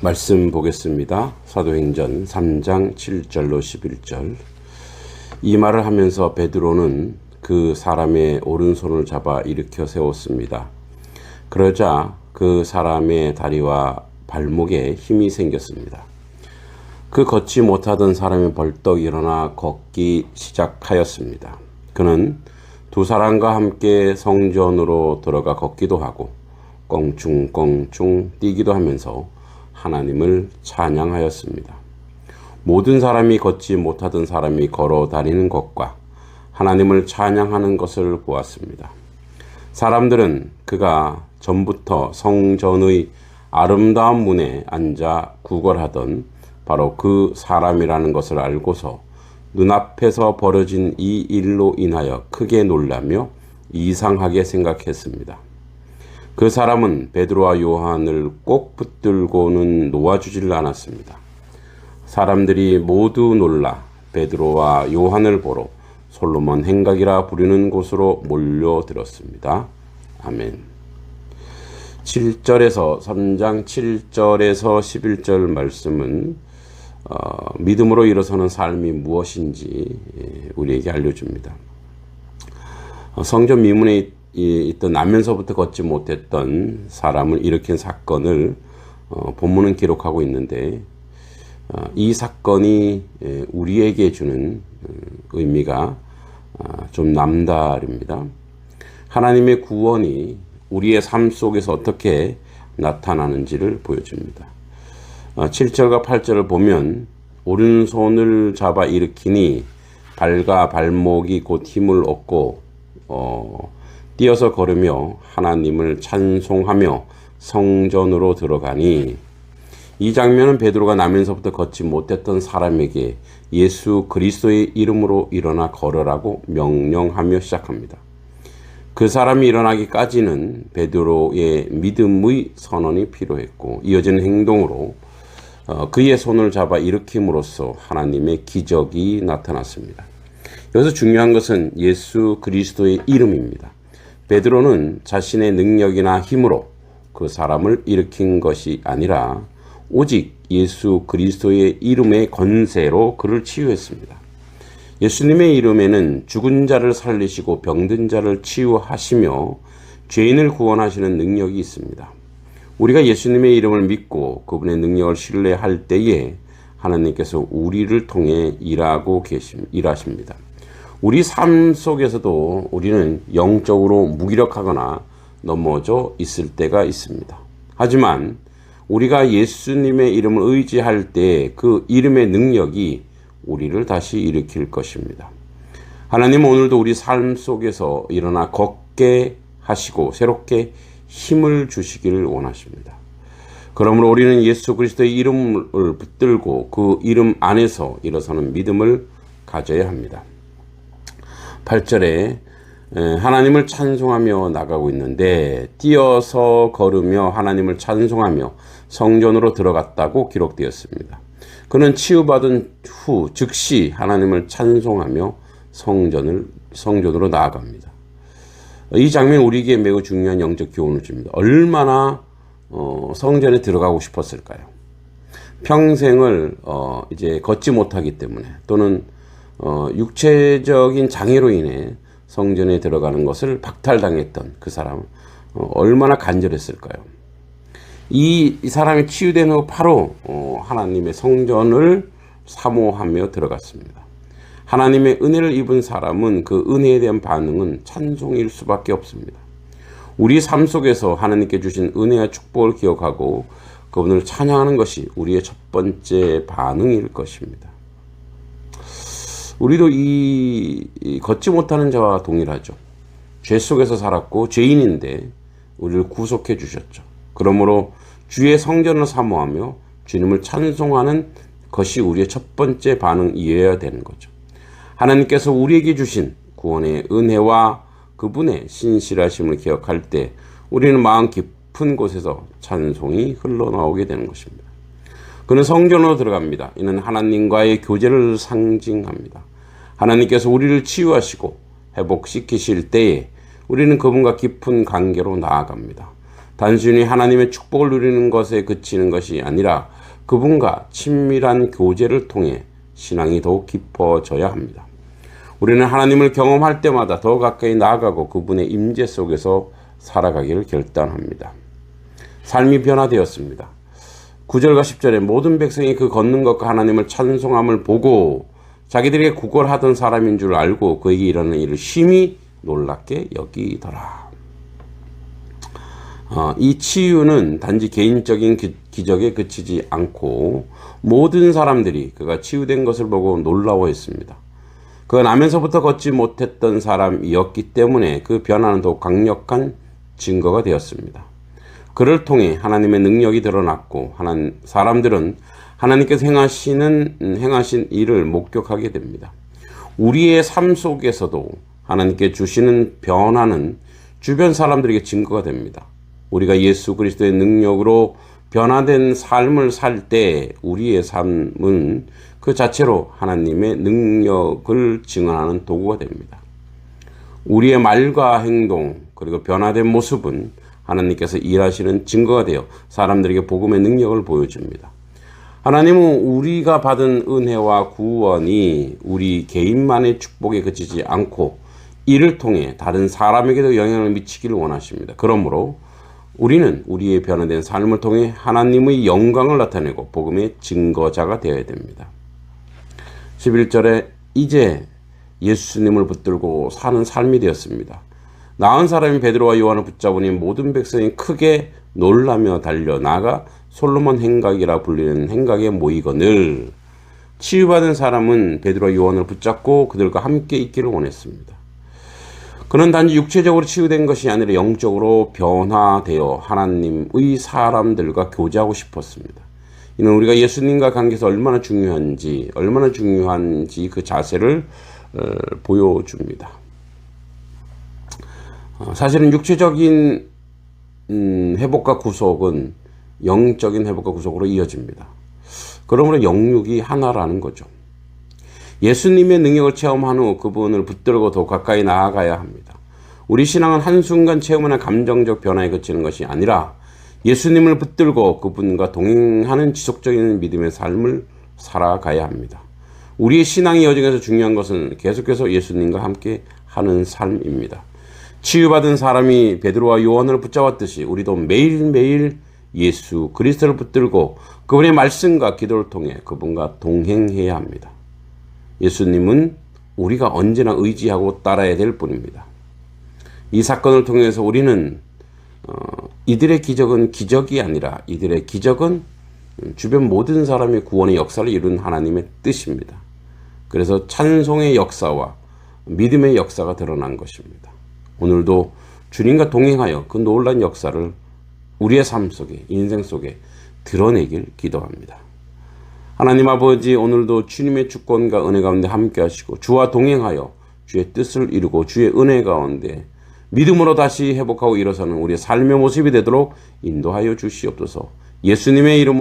말씀 보겠습니다. 사도행전 3장 7절로 11절. 이 말을 하면서 베드로는 그 사람의 오른손을 잡아 일으켜 세웠습니다. 그러자 그 사람의 다리와 발목에 힘이 생겼습니다. 그 걷지 못하던 사람이 벌떡 일어나 걷기 시작하였습니다. 그는 두 사람과 함께 성전으로 들어가 걷기도 하고 껑충껑충 뛰기도 하면서 하나님을 찬양하였습니다. 모든 사람이 걷지 못하던 사람이 걸어 다니는 것과 하나님을 찬양하는 것을 보았습니다. 사람들은 그가 전부터 성전의 아름다운 문에 앉아 구걸하던 바로 그 사람이라는 것을 알고서 눈앞에서 벌어진 이 일로 인하여 크게 놀라며 이상하게 생각했습니다. 그 사람은 베드로와 요한을 꼭 붙들고는 놓아주질 않았습니다. 사람들이 모두 놀라 베드로와 요한을 보러 솔로몬 행각이라 부르는 곳으로 몰려들었습니다. 아멘. 7절에서 3장 7절에서 11절 말씀은 믿음으로 일어서는 삶이 무엇인지 우리에게 알려줍니다. 성전 미문에 있던 나면서부터 걷지 못했던 사람을 일으킨 사건을 본문은 기록하고 있는데 이 사건이 우리에게 주는 의미가 좀 남다릅니다. 하나님의 구원이 우리의 삶 속에서 어떻게 나타나는지를 보여줍니다. 7절과 8절을 보면 오른손을 잡아 일으키니 발과 발목이 곧 힘을 얻고 뛰어서 걸으며 하나님을 찬송하며 성전으로 들어가니, 이 장면은 베드로가 나면서부터 걷지 못했던 사람에게 예수 그리스도의 이름으로 일어나 걸으라고 명령하며 시작합니다. 그 사람이 일어나기까지는 베드로의 믿음의 선언이 필요했고 이어지는 행동으로 그의 손을 잡아 일으킴으로써 하나님의 기적이 나타났습니다. 여기서 중요한 것은 예수 그리스도의 이름입니다. 베드로는 자신의 능력이나 힘으로 그 사람을 일으킨 것이 아니라 오직 예수 그리스도의 이름의 권세로 그를 치유했습니다. 예수님의 이름에는 죽은 자를 살리시고 병든 자를 치유하시며 죄인을 구원하시는 능력이 있습니다. 우리가 예수님의 이름을 믿고 그분의 능력을 신뢰할 때에 하나님께서 우리를 통해 일하십니다. 우리 삶 속에서도 우리는 영적으로 무기력하거나 넘어져 있을 때가 있습니다. 하지만 우리가 예수님의 이름을 의지할 때 그 이름의 능력이 우리를 다시 일으킬 것입니다. 하나님은 오늘도 우리 삶 속에서 일어나 걷게 하시고 새롭게 힘을 주시기를 원하십니다. 그러므로 우리는 예수 그리스도의 이름을 붙들고 그 이름 안에서 일어서는 믿음을 가져야 합니다. 8절에 하나님을 찬송하며 나가고 있는데 뛰어서 걸으며 하나님을 찬송하며 성전으로 들어갔다고 기록되었습니다. 그는 치유받은 후 즉시 하나님을 찬송하며 성전으로 나아갑니다. 이 장면이 우리에게 매우 중요한 영적 교훈을 줍니다. 얼마나 성전에 들어가고 싶었을까요? 평생을 이제 걷지 못하기 때문에 또는 육체적인 장애로 인해 성전에 들어가는 것을 박탈당했던 그 사람은 얼마나 간절했을까요? 이 사람이 치유된 후 바로 하나님의 성전을 사모하며 들어갔습니다. 하나님의 은혜를 입은 사람은 그 은혜에 대한 반응은 찬송일 수밖에 없습니다. 우리 삶 속에서 하나님께 주신 은혜와 축복을 기억하고 그분을 찬양하는 것이 우리의 첫 번째 반응일 것입니다. 우리도 이 걷지 못하는 자와 동일하죠. 죄 속에서 살았고 죄인인데 우리를 구속해 주셨죠. 그러므로 주의 성전을 사모하며 주님을 찬송하는 것이 우리의 첫 번째 반응이어야 되는 거죠. 하나님께서 우리에게 주신 구원의 은혜와 그분의 신실하심을 기억할 때 우리는 마음 깊은 곳에서 찬송이 흘러나오게 되는 것입니다. 그는 성전으로 들어갑니다. 이는 하나님과의 교제를 상징합니다. 하나님께서 우리를 치유하시고 회복시키실 때에 우리는 그분과 깊은 관계로 나아갑니다. 단순히 하나님의 축복을 누리는 것에 그치는 것이 아니라 그분과 친밀한 교제를 통해 신앙이 더욱 깊어져야 합니다. 우리는 하나님을 경험할 때마다 더 가까이 나아가고 그분의 임재 속에서 살아가기를 결단합니다. 삶이 변화되었습니다. 9절과 10절에 모든 백성이 그 걷는 것과 하나님을 찬송함을 보고 자기들에게 구걸하던 사람인 줄 알고 그에게 일어나는 일을 심히 놀랍게 여기더라. 이 치유는 단지 개인적인 기적에 그치지 않고 모든 사람들이 그가 치유된 것을 보고 놀라워했습니다. 그가 나면서부터 걷지 못했던 사람이었기 때문에 그 변화는 더욱 강력한 증거가 되었습니다. 그를 통해 하나님의 능력이 드러났고 사람들은 하나님께서 행하신 일을 목격하게 됩니다. 우리의 삶 속에서도 하나님께 주시는 변화는 주변 사람들에게 증거가 됩니다. 우리가 예수 그리스도의 능력으로 변화된 삶을 살 때 우리의 삶은 그 자체로 하나님의 능력을 증언하는 도구가 됩니다. 우리의 말과 행동 그리고 변화된 모습은 하나님께서 일하시는 증거가 되어 사람들에게 복음의 능력을 보여줍니다. 하나님은 우리가 받은 은혜와 구원이 우리 개인만의 축복에 그치지 않고 이를 통해 다른 사람에게도 영향을 미치기를 원하십니다. 그러므로 우리는 우리의 변화된 삶을 통해 하나님의 영광을 나타내고 복음의 증거자가 되어야 됩니다. 11절에 이제 예수님을 붙들고 사는 삶이 되었습니다. 나은 사람이 베드로와 요한을 붙잡으니 모든 백성이 크게 놀라며 달려나가 솔로몬 행각이라 불리는 행각에 모이거늘. 치유받은 사람은 베드로와 요한을 붙잡고 그들과 함께 있기를 원했습니다. 그는 단지 육체적으로 치유된 것이 아니라 영적으로 변화되어 하나님의 사람들과 교제하고 싶었습니다. 이는 우리가 예수님과 관계에서 얼마나 중요한지 그 자세를 보여줍니다. 사실은 육체적인 회복과 구속은 영적인 회복과 구속으로 이어집니다. 그러므로 영육이 하나라는 거죠. 예수님의 능력을 체험한 후 그분을 붙들고 더 가까이 나아가야 합니다. 우리 신앙은 한순간 체험하는 감정적 변화에 그치는 것이 아니라 예수님을 붙들고 그분과 동행하는 지속적인 믿음의 삶을 살아가야 합니다. 우리의 신앙의 여정에서 중요한 것은 계속해서 예수님과 함께 하는 삶입니다. 치유받은 사람이 베드로와 요한을 붙잡았듯이 우리도 매일매일 예수 그리스도를 붙들고 그분의 말씀과 기도를 통해 그분과 동행해야 합니다. 예수님은 우리가 언제나 의지하고 따라야 될 분입니다. 이 사건을 통해서 우리는 이들의 기적은 기적이 아니라 이들의 기적은 주변 모든 사람의 구원의 역사를 이룬 하나님의 뜻입니다. 그래서 찬송의 역사와 믿음의 역사가 드러난 것입니다. 오늘도 주님과 동행하여 그 놀라운 역사를 우리의 삶 속에, 인생 속에 드러내길 기도합니다. 하나님 아버지, 오늘도 주님의 주권과 은혜 가운데 함께 하시고 주와 동행하여 주의 뜻을 이루고 주의 은혜 가운데 믿음으로 다시 회복하고 일어서는 우리의 삶의 모습이 되도록 인도하여 주시옵소서. 예수님의 이름으로